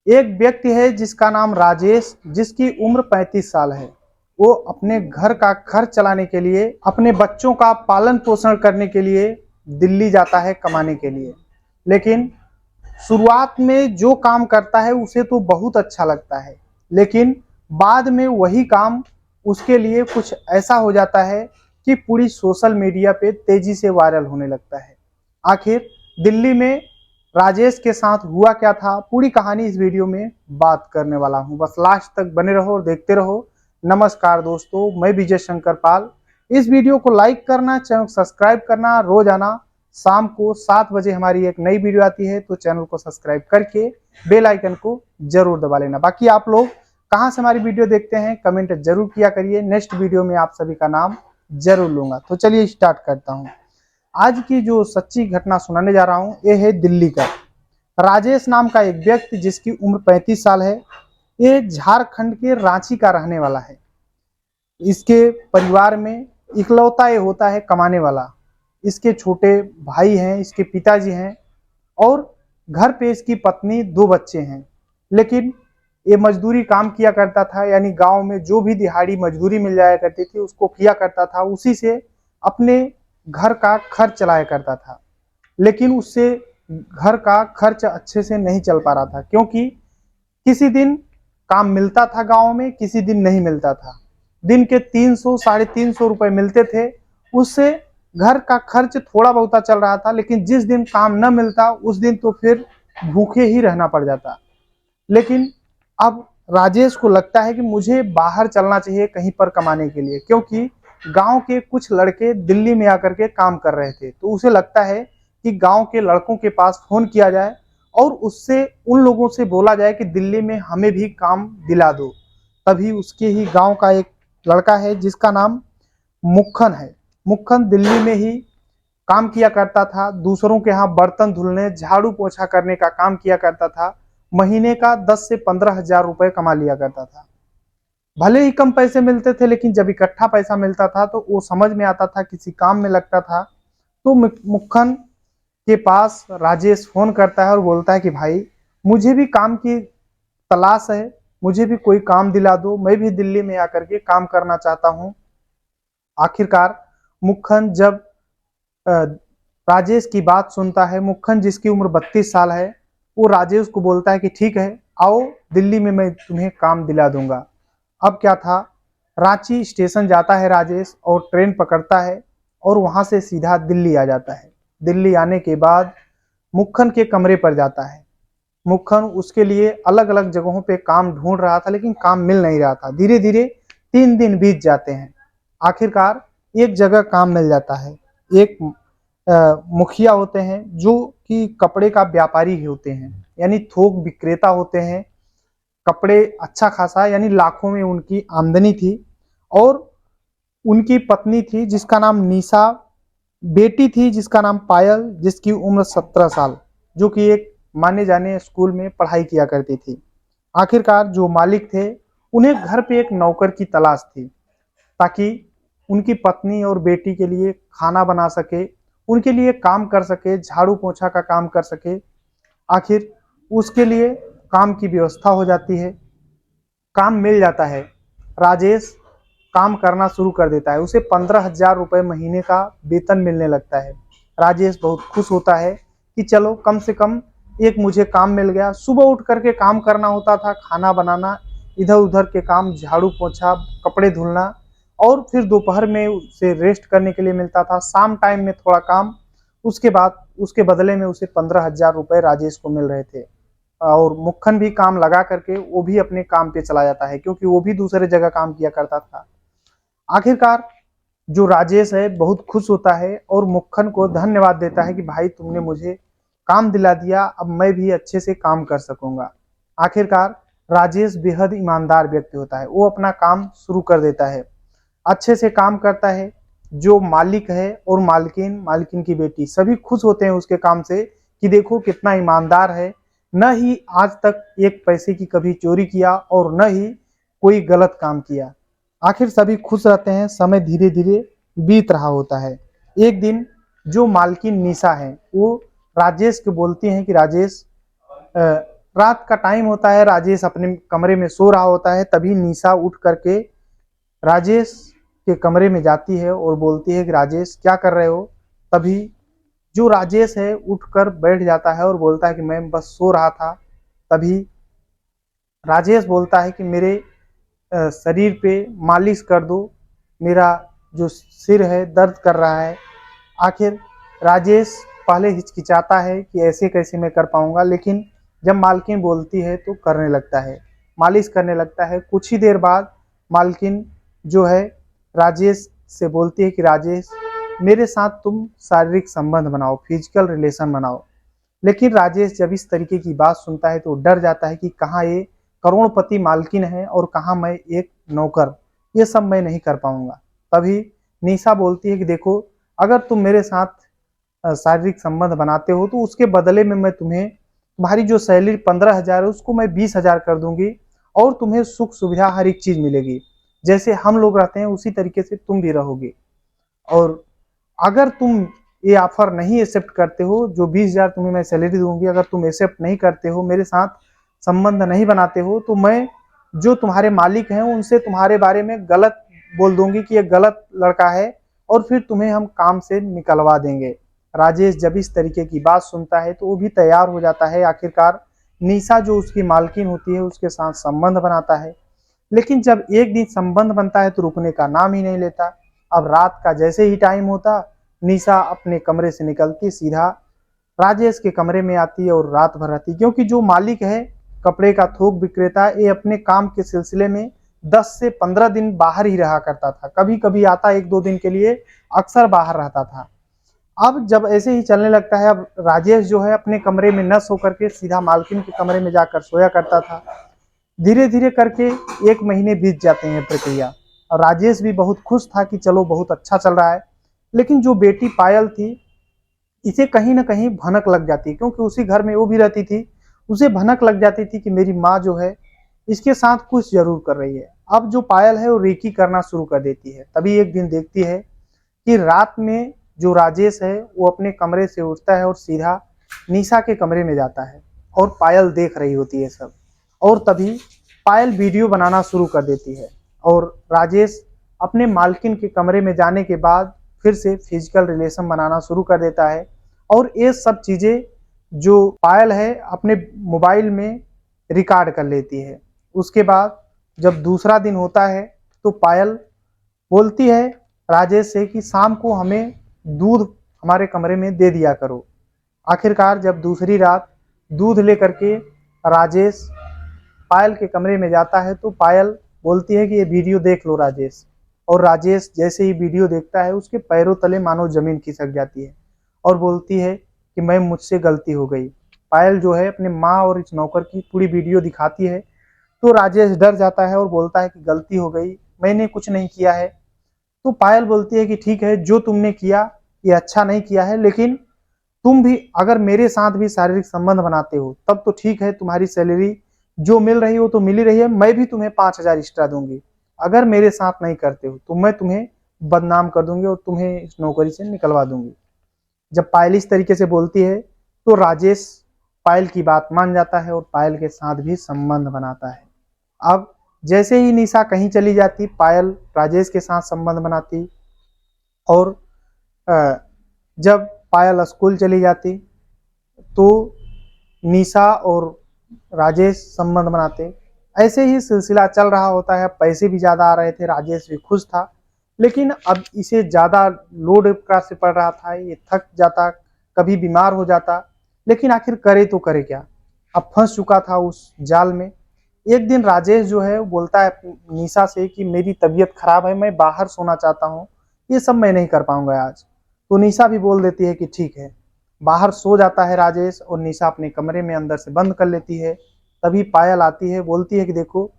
एक व्यक्ति है जिसका नाम राजेश, जिसकी उम्र 35 साल है। वो अपने घर का खर्च चलाने के लिए, अपने बच्चों का पालन पोषण करने के लिए दिल्ली जाता है कमाने के लिए। लेकिन शुरुआत में जो काम करता है उसे तो बहुत अच्छा लगता है, लेकिन बाद में वही काम उसके लिए कुछ ऐसा हो जाता है कि पूरी सोशल मीडिया पे तेजी से वायरल होने लगता है। आखिर दिल्ली में राजेश के साथ हुआ क्या था, पूरी कहानी इस वीडियो में बात करने वाला हूं। बस लास्ट तक बने रहो और देखते रहो। नमस्कार दोस्तों, मैं विजय शंकर पाल। इस वीडियो को लाइक करना, चैनल को सब्सक्राइब करना। रोजाना शाम को 7 बजे हमारी एक नई वीडियो आती है, तो चैनल को सब्सक्राइब करके बेल आइकन को जरूर दबा लेना। बाकी आप लोग कहां से हमारी वीडियो देखते हैं कमेंट जरूर किया करिए। नेक्स्ट वीडियो में आप सभी का नाम जरूर लूंगा। तो चलिए स्टार्ट करता हूं। आज की जो सच्ची घटना सुनाने जा रहा हूं, ये है दिल्ली का। राजेश नाम का एक व्यक्ति जिसकी उम्र 35 साल है, ये झारखंड के रांची का रहने वाला है। इसके परिवार में इकलौता ये होता है कमाने वाला। इसके छोटे भाई हैं, इसके पिताजी हैं और घर पे इसकी पत्नी, 2 बच्चे हैं। लेकिन ये मजदूरी काम किया करता था, यानी गांव में जो भी दिहाड़ी मजदूरी मिल जाया करती थी उसको किया करता था, उसी से अपने घर का खर्च चलाया करता था। लेकिन उससे घर का खर्च अच्छे से नहीं चल पा रहा था, क्योंकि किसी दिन काम मिलता था गांव में, किसी दिन नहीं मिलता था। दिन के 300 साढ़े 300 रुपए मिलते थे, उससे घर का खर्च थोड़ा बहुत चल रहा था। लेकिन जिस दिन काम न मिलता उस दिन तो फिर भूखे ही रहना पड़ जाता। लेकिन अब राजेश को लगता है कि मुझे बाहर चलना चाहिए कहीं पर कमाने के लिए, क्योंकि गांव के कुछ लड़के दिल्ली में आकर के काम कर रहे थे। तो उसे लगता है कि गांव के लड़कों के पास फोन किया जाए और उससे उन लोगों से बोला जाए कि दिल्ली में हमें भी काम दिला दो। तभी उसके ही गांव का एक लड़का है जिसका नाम मुक्खन है। मुक्खन दिल्ली में ही काम किया करता था, दूसरों के यहाँ बर्तन धुलने, झाड़ू पोछा करने का काम किया करता था। महीने का 10 से 15 हजार रुपए कमा लिया करता था। भले ही कम पैसे मिलते थे, लेकिन जब इकट्ठा पैसा मिलता था तो वो समझ में आता था, किसी काम में लगता था। तो मुक्खन के पास राजेश फोन करता है और बोलता है कि भाई, मुझे भी काम की तलाश है, मुझे भी कोई काम दिला दो, मैं भी दिल्ली में आकर के काम करना चाहता हूँ। आखिरकार मुक्खन जब राजेश की बात सुनता है, मुक्खन जिसकी उम्र 32 साल है, वो राजेश को बोलता है कि ठीक है, आओ दिल्ली में मैं तुम्हें काम दिला दूंगा। अब क्या था, रांची स्टेशन जाता है राजेश और ट्रेन पकड़ता है और वहां से सीधा दिल्ली आ जाता है। दिल्ली आने के बाद मुक्खन के कमरे पर जाता है। मुक्खन उसके लिए अलग अलग जगहों पे काम ढूंढ रहा था, लेकिन काम मिल नहीं रहा था। धीरे धीरे 3 दिन बीत जाते हैं। आखिरकार एक जगह काम मिल जाता है। एक मुखिया होते हैं जो कि कपड़े का व्यापारी ही होते हैं, यानी थोक विक्रेता होते हैं। कपड़े अच्छा खासा, यानी लाखों में उनकी आमदनी थी। और उनकी पत्नी थी जिसका नाम निशा, बेटी थी जिसका नाम पायल, जिसकी उम्र 17 साल, जो कि एक माने जाने स्कूल में पढ़ाई किया करती थी। आखिरकार जो मालिक थे, उन्हें घर पे एक नौकर की तलाश थी, ताकि उनकी पत्नी और बेटी के लिए खाना बना सके, उनके लिए काम कर सके, झाड़ू पोछा का काम कर सके। आखिर उसके लिए काम की व्यवस्था हो जाती है, काम मिल जाता है। राजेश काम करना शुरू कर देता है, उसे 15,000 रुपये महीने का वेतन मिलने लगता है। राजेश बहुत खुश होता है कि चलो कम से कम एक मुझे काम मिल गया। सुबह उठ करके काम करना होता था, खाना बनाना, इधर उधर के काम, झाड़ू पोछा, कपड़े धुलना, और फिर दोपहर में उसे रेस्ट करने के लिए मिलता था। शाम टाइम में थोड़ा काम, उसके बाद उसके बदले में उसे 15,000 रुपये राजेश को मिल रहे थे। और मुक्खन भी काम लगा करके वो भी अपने काम पे चला जाता है, क्योंकि वो भी दूसरे जगह काम किया करता था। आखिरकार जो राजेश है बहुत खुश होता है और मुक्खन को धन्यवाद देता है कि भाई तुमने मुझे काम दिला दिया, अब मैं भी अच्छे से काम कर सकूंगा। आखिरकार राजेश बेहद ईमानदार व्यक्ति होता है, वो अपना काम शुरू कर देता है, अच्छे से काम करता है। जो मालिक है और मालकिन, मालकिन की बेटी, सभी खुश होते हैं उसके काम से कि देखो कितना ईमानदार है, न ही आज तक एक पैसे की कभी चोरी किया और न ही कोई गलत काम किया। आखिर सभी खुश रहते हैं। समय धीरे धीरे बीत रहा होता है। एक दिन जो मालकिन निशा है, वो राजेश को बोलती हैं कि राजेश, रात का टाइम होता है, राजेश अपने कमरे में सो रहा होता है, तभी निशा उठ करके राजेश के कमरे में जाती है और बोलती है कि राजेश क्या कर रहे हो। तभी जो राजेश है उठकर बैठ जाता है और बोलता है कि मैं बस सो रहा था। तभी राजेश बोलता है कि मेरे शरीर पे मालिश कर दो, मेरा जो सिर है दर्द कर रहा है। आखिर राजेश पहले हिचकिचाता है कि ऐसे कैसे मैं कर पाऊंगा, लेकिन जब मालकिन बोलती है तो करने लगता है, मालिश करने लगता है। कुछ ही देर बाद मालकिन जो है राजेश से बोलती है कि राजेश मेरे साथ तुम शारीरिक संबंध बनाओ, फिजिकल रिलेशन बनाओ। लेकिन राजेश जब इस तरीके की बात सुनता है तो डर जाता है कि कहाँ ये करोड़पति मालकिन है और कहाँ मैं एक नौकर, ये सब मैं नहीं कर पाऊंगा। तभी निशा बोलती है कि देखो, अगर तुम मेरे साथ शारीरिक संबंध बनाते हो तो उसके बदले में मैं तुम्हें, तुम्हारी जो सैलरी 15,000 है उसको मैं 20,000 कर दूंगी और तुम्हें सुख सुविधा हर एक चीज मिलेगी। जैसे हम लोग रहते हैं उसी तरीके से तुम भी रहोगे। और अगर तुम ये ऑफर नहीं एक्सेप्ट करते हो, जो 20,000 तुम्हें मैं सैलरी दूंगी, अगर तुम एक्सेप्ट नहीं करते हो, मेरे साथ संबंध नहीं बनाते हो, तो मैं जो तुम्हारे मालिक हैं उनसे तुम्हारे बारे में गलत बोल दूंगी कि ये गलत लड़का है और फिर तुम्हें हम काम से निकलवा देंगे। राजेश जब इस तरीके की बात सुनता है तो वो भी तैयार हो जाता है। आखिरकार निशा जो उसकी मालकिन होती है उसके साथ संबंध बनाता है, लेकिन जब एक दिन संबंध बनता है तो रुकने का नाम ही नहीं लेता। अब रात का जैसे ही टाइम होता, निशा अपने कमरे से निकलती, सीधा राजेश के कमरे में आती है और रात भर रहती, क्योंकि जो मालिक है कपड़े का थोक विक्रेता, ये अपने काम के सिलसिले में 10 से 15 दिन बाहर ही रहा करता था। कभी कभी आता 1-2 दिन के लिए, अक्सर बाहर रहता था। अब जब ऐसे ही चलने लगता है, अब राजेश जो है अपने कमरे में न सो करके सीधा मालकिन के कमरे में जाकर सोया करता था। धीरे धीरे करके 1 महीने बीत जाते हैं प्रक्रिया, और राजेश भी बहुत खुश था कि चलो बहुत अच्छा चल रहा है। लेकिन जो बेटी पायल थी, इसे कहीं ना कहीं भनक लग जाती, क्योंकि उसी घर में वो भी रहती थी। उसे भनक लग जाती थी कि मेरी माँ जो है इसके साथ कुछ जरूर कर रही है। अब जो पायल है वो रेकी करना शुरू कर देती है। तभी एक दिन देखती है कि रात में जो राजेश है वो अपने कमरे से उठता है और सीधा निशा के कमरे में जाता है, और पायल देख रही होती है सब। और तभी पायल वीडियो बनाना शुरू कर देती है, और राजेश अपने मालकिन के कमरे में जाने के बाद फिर से फिजिकल रिलेशन बनाना शुरू कर देता है। और ये सब चीजें जो पायल है अपने मोबाइल में रिकॉर्ड कर लेती है। उसके बाद जब दूसरा दिन होता है तो पायल बोलती है राजेश से कि शाम को हमें दूध हमारे कमरे में दे दिया करो। आखिरकार जब दूसरी रात दूध लेकर के राजेश पायल के कमरे में जाता है तो पायल बोलती है कि ये वीडियो देख लो राजेश। और राजेश जैसे ही वीडियो देखता है उसके पैरों तले मानो जमीन खिसक जाती है और बोलती है कि मैं, मुझसे गलती हो गई। पायल जो है अपने माँ और इस नौकर की पूरी वीडियो दिखाती है, तो राजेश डर जाता है और बोलता है कि गलती हो गई, मैंने कुछ नहीं किया है। तो पायल बोलती है कि ठीक है, जो तुमने किया ये अच्छा नहीं किया है, लेकिन तुम भी अगर मेरे साथ भी शारीरिक संबंध बनाते हो तब तो ठीक है, तुम्हारी सैलरी जो मिल रही हो तो मिल ही रही है, मैं भी तुम्हें 5,000 एक्स्ट्रा दूंगी। अगर मेरे साथ नहीं करते हो तो मैं तुम्हें बदनाम कर दूंगी और तुम्हें इस नौकरी से निकलवा दूंगी। जब पायल इस तरीके से बोलती है तो राजेश पायल की बात मान जाता है और पायल के साथ भी संबंध बनाता है। अब जैसे ही निशा कहीं चली जाती, पायल राजेश के साथ संबंध बनाती, और जब पायल स्कूल चली जाती तो निशा और राजेश संबंध बनाते। ऐसे ही सिलसिला चल रहा होता है। पैसे भी ज़्यादा आ रहे थे, राजेश भी खुश था, लेकिन अब इसे ज़्यादा लोड का से पड़ रहा था, ये थक जाता, कभी बीमार हो जाता, लेकिन आखिर करे तो करे क्या, अब फंस चुका था उस जाल में। एक दिन राजेश जो है वो बोलता है निशा से कि मेरी तबीयत खराब है, मैं बाहर सोना चाहता हूँ, ये सब मैं नहीं कर पाऊंगा आज। तो निशा भी बोल देती है कि ठीक है। बाहर सो जाता है राजेश और निशा अपने कमरे में अंदर से बंद कर लेती है। तभी पायल आती है, बोलती है कि देखो,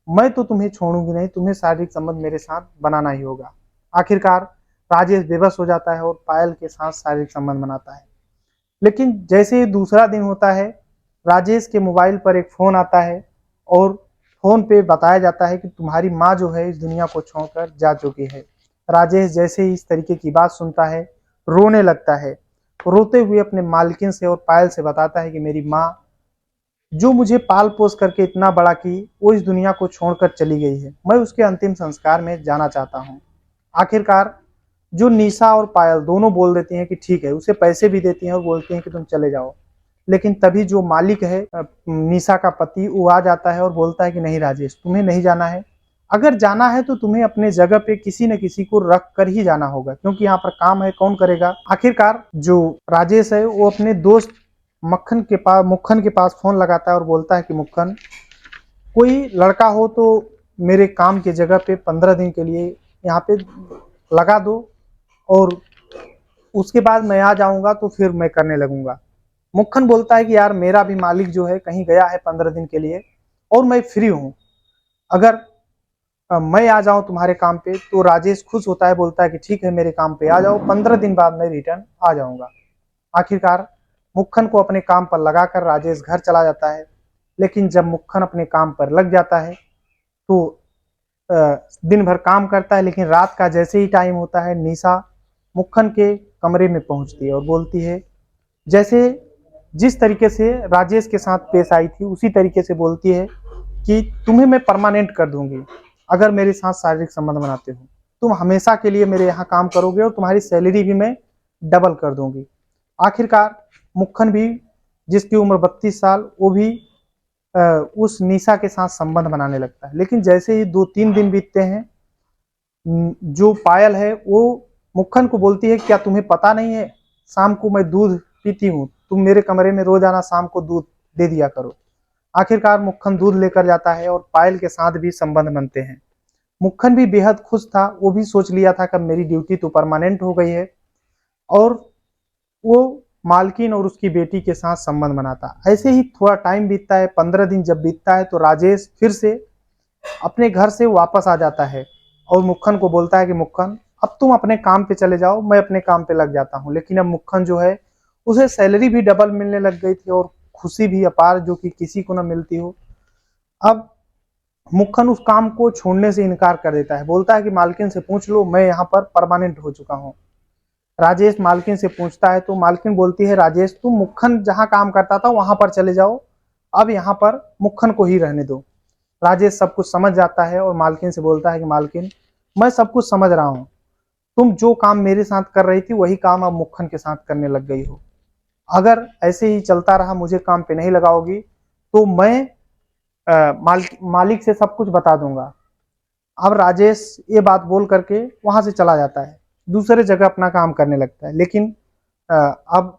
मैं तो तुम्हें छोड़ूंगी नहीं, तुम्हें शारीरिक संबंध मेरे साथ बनाना ही होगा। आखिरकार राजेश बेबस हो जाता है और पायल के साथ शारीरिक संबंध बनाता है। लेकिन जैसे ही दूसरा दिन होता है, राजेश के मोबाइल पर एक फोन आता है और फोन पे बताया जाता है कि तुम्हारी माँ जो है इस दुनिया को छोड़कर जा चुकी है। राजेश जैसे ही इस तरीके की बात सुनता है रोने लगता है, रोते हुए अपने मालकिन से और पायल से बताता है कि मेरी माँ जो मुझे पाल पोस करके इतना बड़ा की, वो इस दुनिया को छोड़कर चली गई है। मैं उसके अंतिम संस्कार में जाना चाहता हूँ। आखिरकार जो निशा और पायल दोनों बोल देती हैं कि ठीक है, उसे पैसे भी देती हैं और बोलती हैं कि तुम चले जाओ। लेकिन तभी जो मालिक है, निशा का पति, वो आ जाता है और बोलता है कि नहीं राजेश, तुम्हें नहीं जाना है। अगर जाना है तो तुम्हें अपने जगह पे किसी न किसी को रख कर ही जाना होगा, क्योंकि यहाँ पर काम है, कौन करेगा। आखिरकार जो राजेश है वो अपने दोस्त मुक्खन के पास फोन लगाता है और बोलता है कि मुक्खन, कोई लड़का हो तो मेरे काम की जगह पे 15 दिन के लिए यहाँ पे लगा दो, और उसके बाद मैं आ जाऊंगा तो फिर मैं करने लगूंगा। मुक्खन बोलता है कि यार मेरा भी मालिक जो है कहीं गया है 15 दिन के लिए, और मैं फ्री हूँ। अगर मैं आ जाऊं तुम्हारे काम पे, तो राजेश खुश होता है, बोलता है कि ठीक है मेरे काम पे आ जाओ, 15 दिन बाद मैं रिटर्न आ जाऊंगा। आखिरकार मुक्खन को अपने काम पर लगाकर राजेश घर चला जाता है। लेकिन जब मुक्खन अपने काम पर लग जाता है तो दिन भर काम करता है, लेकिन रात का जैसे ही टाइम होता है, निशा मुक्खन के कमरे में पहुंचती है और बोलती है, जैसे जिस तरीके से राजेश के साथ पेश आई थी उसी तरीके से बोलती है कि तुम्हें मैं परमानेंट कर दूंगी अगर मेरे साथ शारीरिक संबंध बनाते हो। तुम हमेशा के लिए मेरे यहाँ काम करोगे और तुम्हारी सैलरी भी मैं डबल कर दूंगी। आखिरकार मुक्खन भी, जिसकी उम्र 32 साल, वो भी उस निशा के साथ संबंध बनाने लगता है। लेकिन जैसे ही 2-3 दिन बीतते हैं, जो पायल है वो मुक्खन को बोलती है, क्या तुम्हें पता नहीं है, शाम को मैं दूध पीती हूँ, तुम मेरे कमरे में रोजाना शाम को दूध दे दिया करो। आखिरकार मुक्खन दूध लेकर जाता है और पायल के साथ भी संबंध बनते हैं। मुक्खन भी बेहद खुश था, वो भी सोच लिया था कि मेरी ड्यूटी तो परमानेंट हो गई है, और वो मालकिन और उसकी बेटी के साथ संबंध बनाता। ऐसे ही थोड़ा टाइम बीतता है, 15 दिन जब बीतता है तो राजेश फिर से अपने घर से वापस आ जाता है और मुक्खन को बोलता है कि मुक्खन, अब तुम अपने काम पे चले जाओ, मैं अपने काम पे लग जाता हूँ। लेकिन अब मुक्खन जो है, उसे सैलरी भी डबल मिलने लग गई थी और खुशी भी अपार, जो कि किसी को ना मिलती हो। अब मुक्खन उस काम को छोड़ने से इनकार कर देता है, बोलता है कि मालकिन से पूछ लो, मैं यहाँ पर परमानेंट हो चुका हूँ। राजेश मालकिन से पूछता है तो मालकिन बोलती है, राजेश तुम मुक्खन जहाँ काम करता था वहां पर चले जाओ, अब यहाँ पर मुक्खन को ही रहने दो। राजेश सब कुछ समझ जाता है और मालकिन से बोलता है कि मालकिन, मैं सब कुछ समझ रहा हूँ, तुम जो काम मेरे साथ कर रही थी वही काम अब मुक्खन के साथ करने लग गई हो। अगर ऐसे ही चलता रहा, मुझे काम पे नहीं लगाओगी, तो मैं मालिक से सब कुछ बता दूंगा। अब राजेश ये बात बोल करके वहां से चला जाता है, दूसरे जगह अपना काम करने लगता है। लेकिन अब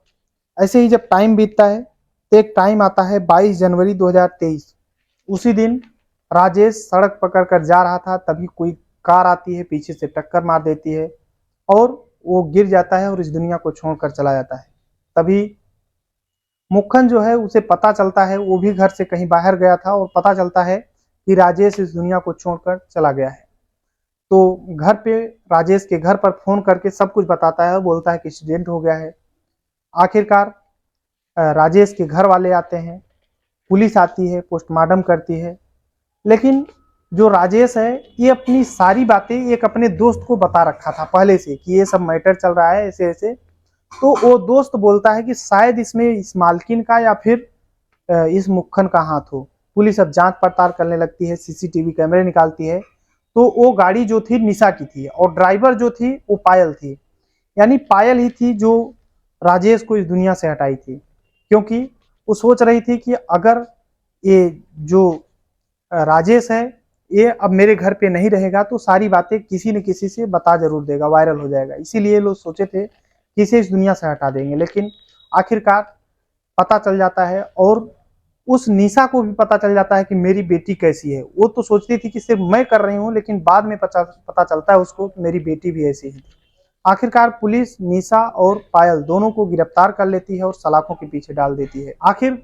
ऐसे ही जब टाइम बीतता है तो एक टाइम आता है 22 जनवरी 2023। उसी दिन राजेश सड़क पकड़ कर जा रहा था, तभी कोई कार आती है, पीछे से टक्कर मार देती है और वो गिर जाता है और इस दुनिया को छोड़कर चला जाता है। तभी मुक्खन जो है, उसे पता चलता है, वो भी घर से कहीं बाहर गया था और पता चलता है कि राजेश इस दुनिया को छोड़कर चला गया है। तो घर पे राजेश के घर पर फोन करके सब कुछ बताता है और बोलता है कि एक्सीडेंट हो गया है। आखिरकार राजेश के घर वाले आते हैं, पुलिस आती है, पोस्टमार्टम करती है। लेकिन जो राजेश है, ये अपनी सारी बातें एक अपने दोस्त को बता रखा था पहले से कि ये सब मैटर चल रहा है ऐसे ऐसे। तो वो दोस्त बोलता है कि शायद इसमें इस मालकिन का या फिर इस मुक्खन का हाथ हो। पुलिस अब जांच पड़ताल करने लगती है, सीसीटीवी कैमरे निकालती है, तो वो गाड़ी जो थी निशा की थी और ड्राइवर जो थी वो पायल थी। यानी पायल ही थी जो राजेश को इस दुनिया से हटाई थी, क्योंकि वो सोच रही थी कि अगर ये जो राजेश है ये अब मेरे घर पे नहीं रहेगा तो सारी बातें किसी न किसी से बता जरूर देगा, वायरल हो जाएगा। इसीलिए लोग सोचे थे कि इसे इस दुनिया से हटा देंगे। लेकिन आखिरकार पता चल जाता है और उस निशा को भी पता चल जाता है कि मेरी बेटी कैसी है। वो तो सोचती थी कि सिर्फ मैं कर रही हूँ, लेकिन बाद में पता चलता है उसको कि मेरी बेटी भी ऐसी है। आखिरकार पुलिस निशा और पायल दोनों को गिरफ्तार कर लेती है और सलाखों के पीछे डाल देती है। आखिर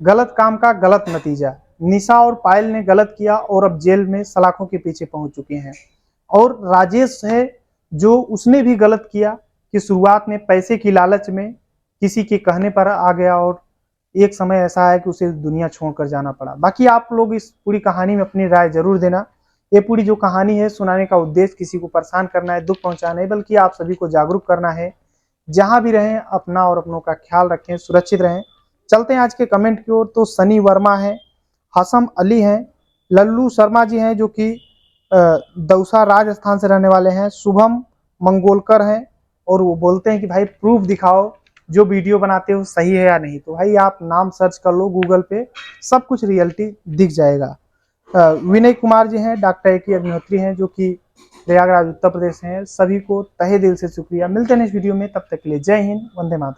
गलत काम का गलत नतीजा, निशा और पायल ने गलत किया और अब जेल में सलाखों के पीछे पहुंच चुके हैं। और राजेश है जो उसने भी गलत किया कि शुरुआत में पैसे की लालच में किसी के कहने पर आ गया और एक समय ऐसा है कि उसे दुनिया छोड़कर जाना पड़ा। बाकी आप लोग इस पूरी कहानी में अपनी राय जरूर देना। ये पूरी जो कहानी है, सुनाने का उद्देश्य किसी को परेशान करना है, दुख पहुंचाना है, बल्कि आप सभी को जागरूक करना है। जहां भी रहें अपना और अपनों का ख्याल रखें, सुरक्षित रहें। चलते हैं आज के कमेंट की ओर। तो सनी वर्मा है, हसम अली हैं, लल्लू शर्मा जी हैं जो कि दौसा राजस्थान से रहने वाले हैं, शुभम मंगोलकर हैं, और वो बोलते हैं कि भाई प्रूफ दिखाओ जो वीडियो बनाते हो सही है या नहीं। तो भाई आप नाम सर्च कर लो गूगल पे, सब कुछ रियलिटी दिख जाएगा। विनय कुमार जी हैं, डॉक्टर ए.के. अग्निहोत्री हैं जो कि प्रयागराज उत्तर प्रदेश से हैं। सभी को तहे दिल से शुक्रिया। मिलते हैं इस वीडियो में, तब तक के लिए जय हिंद, वंदे मातरम।